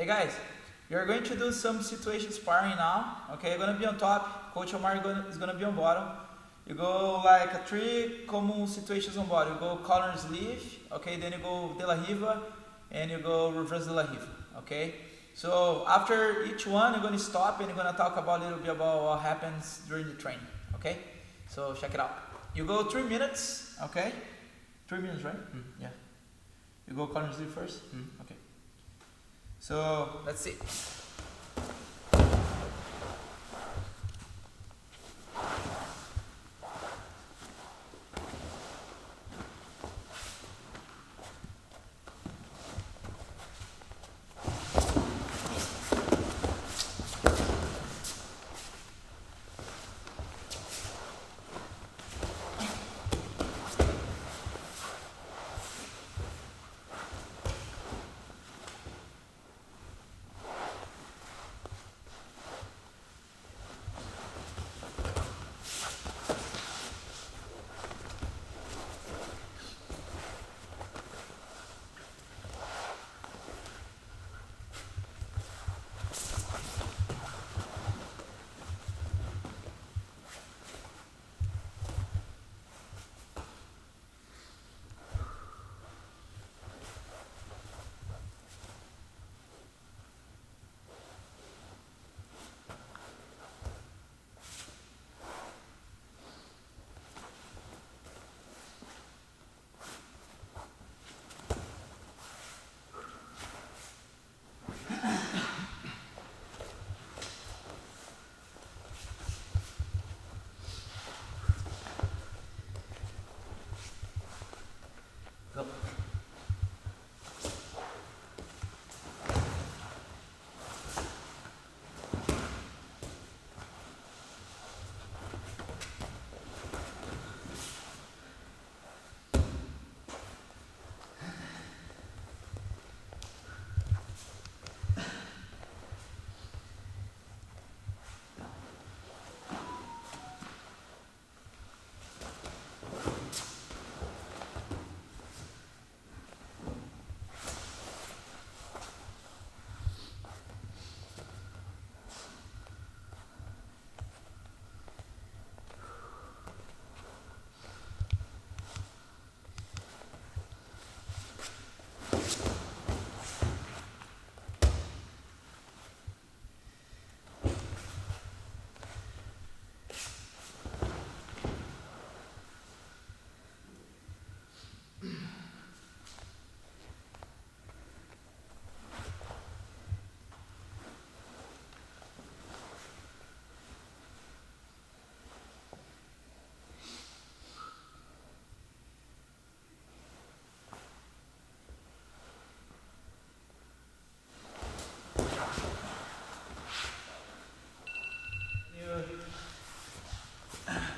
Hey guys, you're going to do some situation sparring now. Okay, you're gonna be on top. Coach Omar is gonna be on bottom. You go like a 3 common situations on bottom. You go collar and sleeve. Okay, then you go de la riva, and you go reverse de la riva. Okay. So after each one, you're gonna stop and you're gonna talk about a little bit about what happens during the training. Okay. So check it out. You go 3 minutes. Okay. 3 minutes, right? Yeah. You go collar and sleeve first. Okay. So let's see. Go.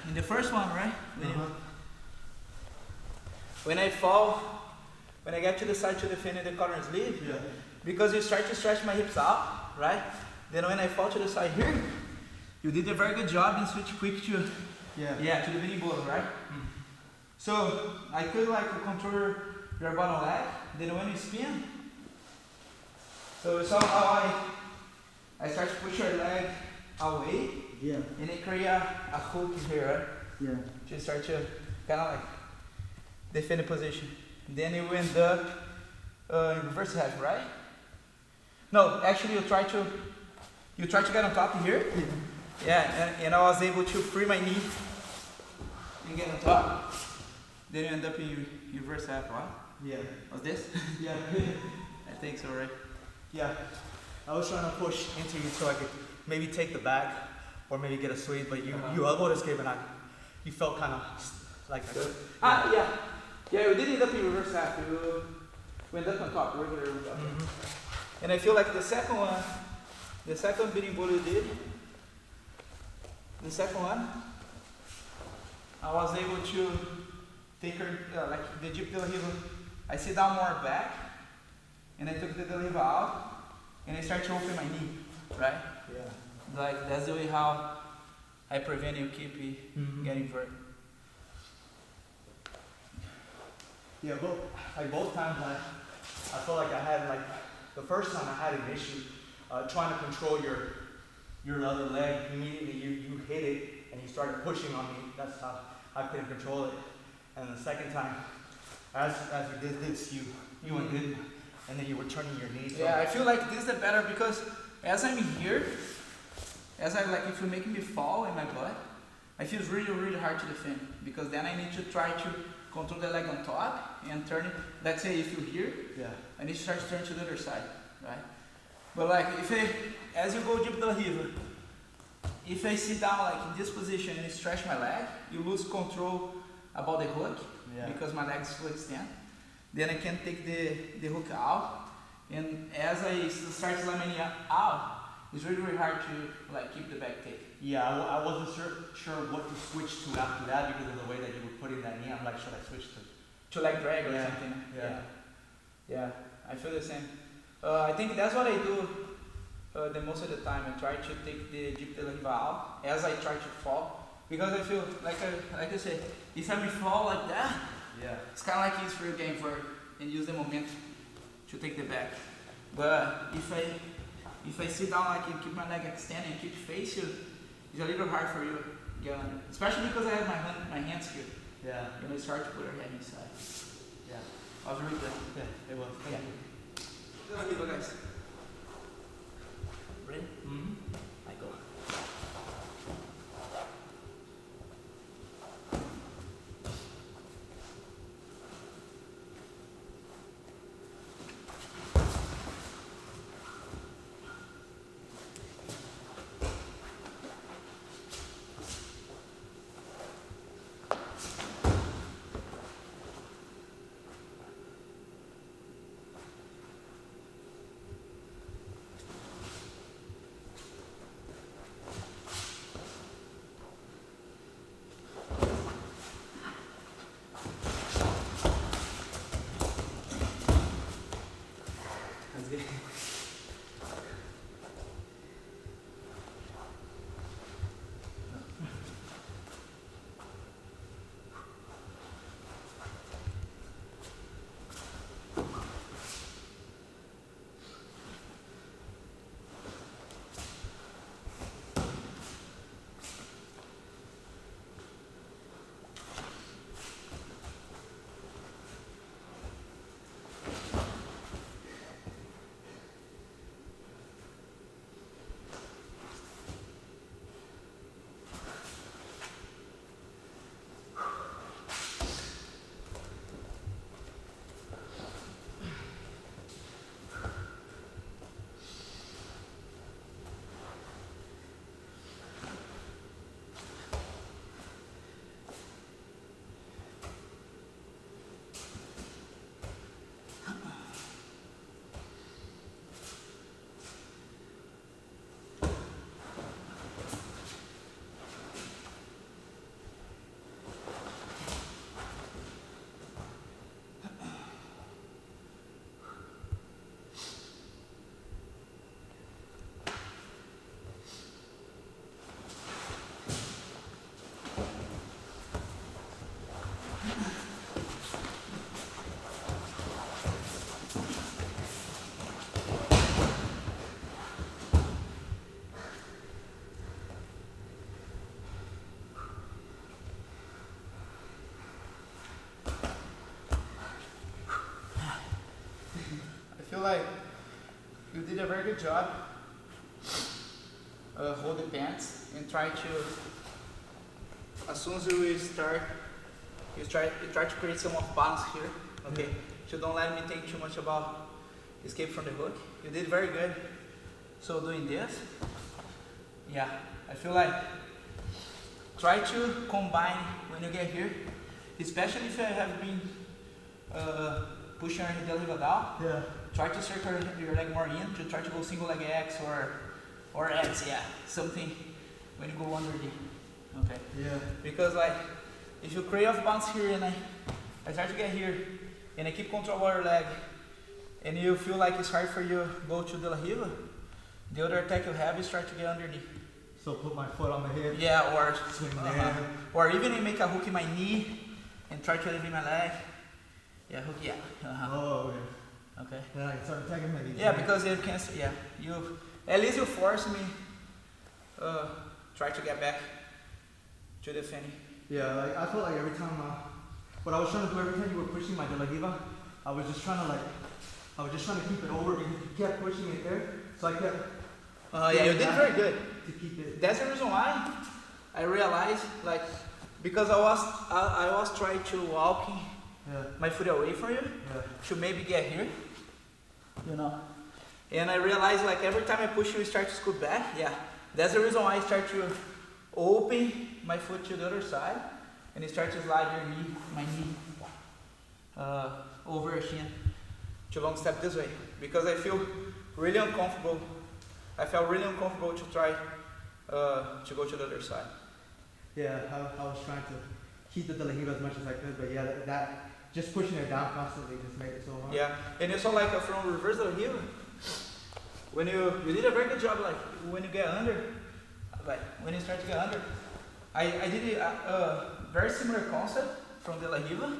In the first one, right? When I fall, when I get to the side to defend the collar and sleeve, because you start to stretch my hips out, right? Then when I fall to the side here, you did a very good job and switch quick to to the mini blow, right? So I could like control your bottom leg. Then when you spin, so somehow I start to push your leg away. And it create a hook here, right? To start to kind of like defend the position. Then you end up in reverse half, right? No, actually you try to get on top here. And I was able to free my knee and get on top. Then you end up in reverse half, right? Was this? I think so, right? I was trying to push Into you so I could maybe take the back or maybe get a sweep, but you elbowed escape and you felt kind of like that. We did end up in reverse half. We ended up on top, regular on top. And I feel like the second one, the second beating ball you did, the second one, I was able to take her, like the Jeep de la Riva. I sit down more back, and I took the de la Riva out, and I start to open my knee, right? Like that's the way how I prevent you keep getting hurt. both times I felt like I had like The first time I had an issue trying to control your other leg. Immediately you hit it and you started pushing on me. That's how I couldn't control it. And the second time, as you did this, you undid, and then you were turning your knees. Yeah, I feel like this is the better because as I'm here, as I like, if you make me fall in my butt, I feel really, really hard to defend because then I need to try to control the leg on top and turn it. Let's say if you're here, I need to start to turn to the other side, right? But like as you go deep the heel, if I sit down like in this position and stretch my leg, you lose control about the hook because my legs will extend. Then I can take the hook out, and as I start slamming out, it's really, really hard to like keep the back take. Yeah, I wasn't sure what to switch to after that because of the way that you were putting that knee. I'm like, should I switch to like drag or something? Yeah, I feel the same. I think that's what I do the most of the time. I try to take the deep de la riva out as I try to fall because I feel like I say, if I fall like that, it's kind of like easy for your game and use the momentum to take the back. But if I sit down like and keep my leg extended and keep face you, it's a little hard for you to get under. Especially because I have my hands here. Yeah. You know, it's hard to put your head inside. Yeah. That was really good. Yeah, it was. Thank you. Good people, guys. Ready? Mm-hmm. I go. I feel like you did a very good job. Hold the pants and try to, as soon as you start, you try to create some off balance here. Okay, so don't let me think too much about escape from the hook. You did very good. So doing this, I feel like try to combine when you get here, especially if I have been pushing your de la riva down. Try to circle your leg more in to try to go single leg X or X, something when you go under the, okay. Because like, if you create off bounce here and I try to get here and I keep control of your leg and you feel like it's hard for you to go to de la riva, the other attack you have is try to get underneath. So put my foot on the hip. Or swing there. Or even you make a hook in my knee and try to elevate my leg. Hook, Oh, okay. Okay. Then I start attacking maybe. Yeah, because you can. Yeah, you at least you force me. Try to get back to defending. Yeah, like I felt like every time, what I was trying to do every time you were pushing my De La Riva, I was just trying to keep it over because you kept pushing it there, so I kept. Yeah, you did very good. To keep it. That's the reason why I realized, like, because I was trying to walk my foot away from you to maybe get here, you know. And I realized, like, every time I push you start to scoot back. Yeah, that's the reason why I start to open my foot to the other side and you start to slide my knee over your shin to long step this way, because I feel really uncomfortable. I felt really uncomfortable to try to go to the other side. Yeah, I was trying to keep the De La Riva as much as I could, but yeah, that just pushing it down constantly just made it so hard. Yeah, and it's all like from reverse De La Riva. When you did a very good job, like when you get under, like when you start to get under. I did a very similar concept from De La Riva.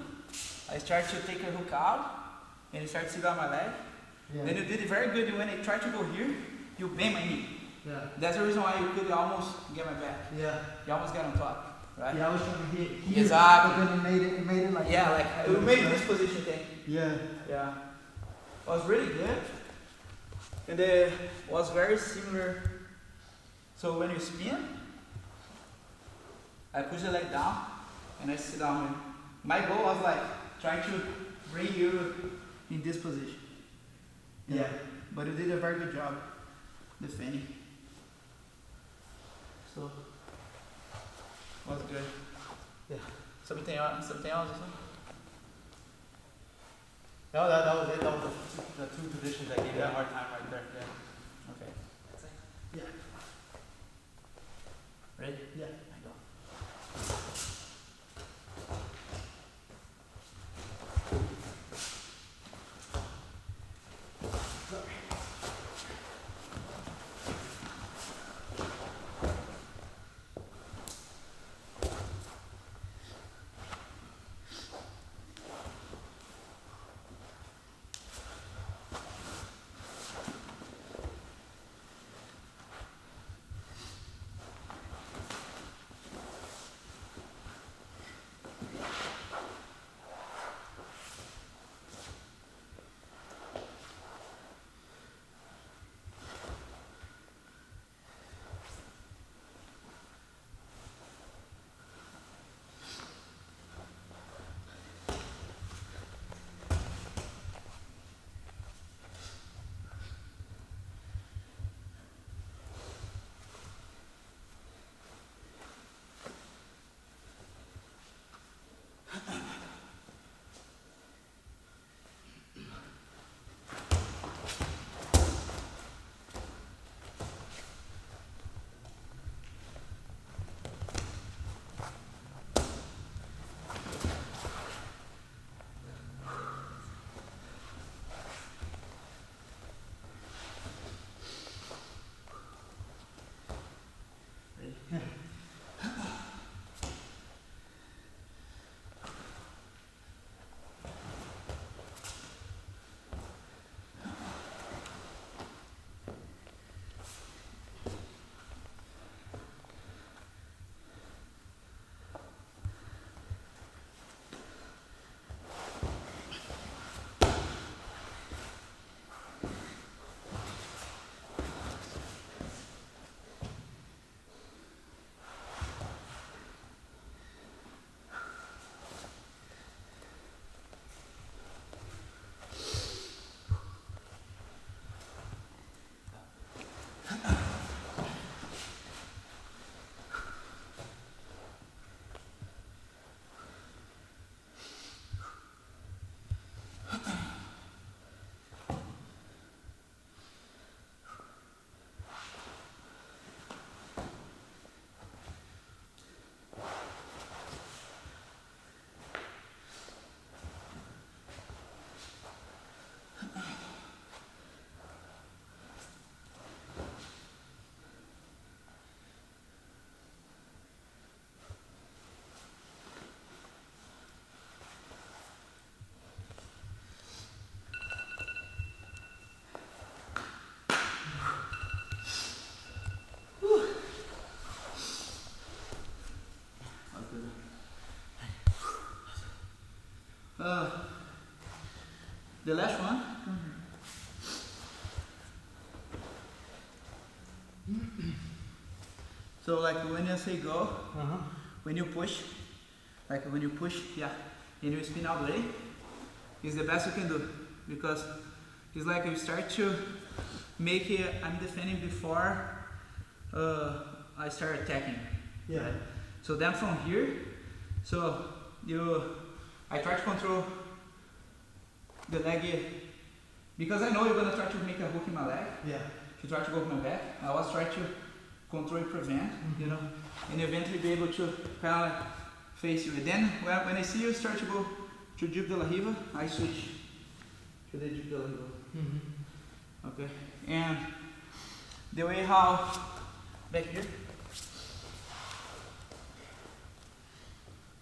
I started to take a hook out and you start to sit down my leg. Yeah. Then you did it very good when I tried to go here, you bend my knee. Yeah. That's the reason why you could almost get my back. Yeah. You almost got on top, right? Yeah, I was trying to hit here, exactly. But then it made it like. Yeah, like we made this position thing. Yeah. Yeah. It was really good. And it was very similar. So when you spin, I push the leg down and I sit down. My goal was like trying to bring you in this position. Yeah. But you did a very good job defending. So was good. Yeah. Something else? No, that was it. That was the two positions that gave me a hard time right there. Yeah. Okay. Yeah. Ready? Yeah. I go. The last one. So like when you say go, when you push, yeah, and you spin all the way, it's the best you can do, because it's like you start to make it, I'm defending before I start attacking. Yeah. Right? So then from here, so I try to control the leg, because I know you're gonna try to make a hook in my leg. Yeah. To try to go with my back, I always try to control and prevent, you know, and eventually be able to kind of like face you. And then when I see you start to go to Jiu de la Riva, I switch to the Jiu de la Riva. Okay, and the way how back here,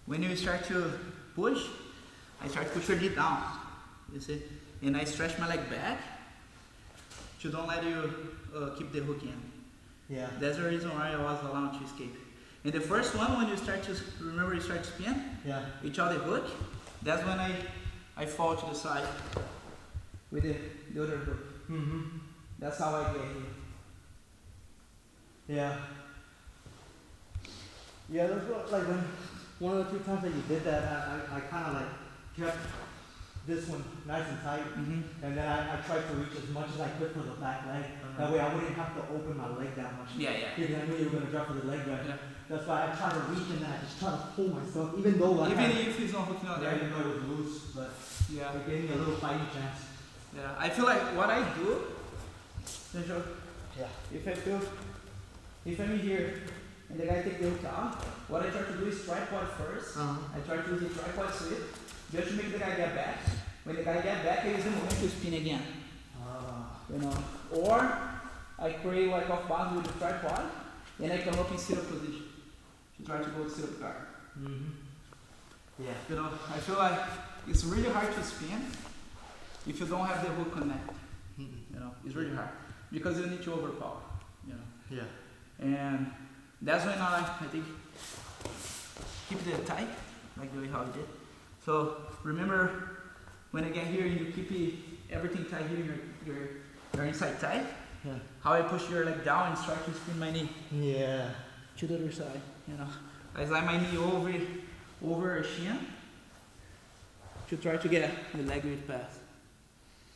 when you start to push, I start to push your knee down, you see, and I stretch my leg back to don't let you keep the hook in. Yeah. That's the reason why I was allowed to escape. And the first one, when you start to, remember you start to spin? Yeah. Reach out the hook, that's when I fall to the side with the other hook. That's how I get here. Yeah. Yeah, that's what, like when, one of the 2 times that you did that, I kind of like kept this one nice and tight, and then I tried to reach as much as I could for the back leg. That way I wouldn't have to open my leg that much. Yeah, yeah. Because I knew you were going to drop for the leg drag. Yeah. That's why I tried to reach and then I just tried to pull myself, even though like Even if it's not hooking out yeah, there. even though it was loose, but Yeah. it gave me a little fighting chance. Yeah. I feel like what I do, Yeah. if I'm here and the guy take the hook out, what I try to do is tripod first. I try to use the tripod sweep just to make the guy get back. When the guy get back, I use the moment to spin again. You know, or I create like off balance with the tripod, and I come up in sit-up position to try to go to sit-up guard. Yeah. You know, I feel like it's really hard to spin if you don't have the hook connect. You know, it's really hard because you need to overpower. You know. Yeah. And that's when I think keep it tight, like the way how I did. So remember when I get here and you keep everything tight here, you're inside tight. Yeah. How I push your leg down and start to spin my knee. Yeah. To the other side, you know. I slide my knee over a shin to try to get the leg width pass.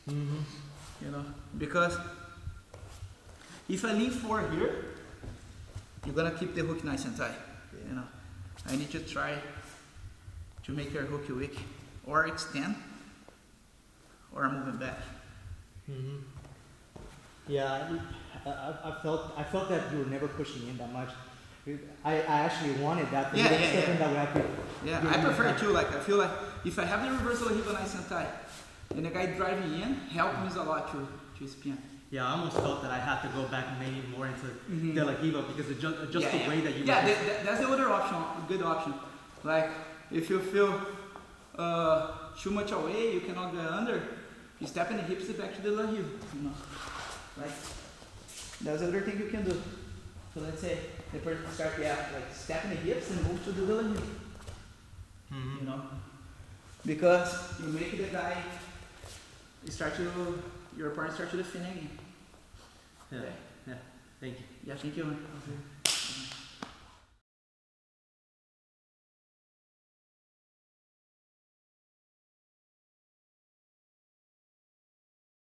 You know, because if I lean forward here, you're gonna keep the hook nice and tight. Yeah. You know, I need to try to make your hook weak, or extend, or I'm moving back. Yeah, I felt that you were never pushing in that much. I actually wanted that. Yeah. That way I could. Yeah, I prefer it too. Like I feel like if I have the reversal hip nice and tight, and the guy driving in, help me a lot to spin. Yeah, I almost felt that I had to go back maybe more into De La Riva because it's just the way that you. Yeah, that's the other option, good option. Like if you feel too much away, you cannot go under. You step in the hips back to the La Riva. You know, like that's the other thing you can do. So let's say the person start like step in the hips and move to the La Riva. You know, because you make the guy your opponent start to defend again. Yeah. Yeah. Thank you. Yeah, thank you. Man.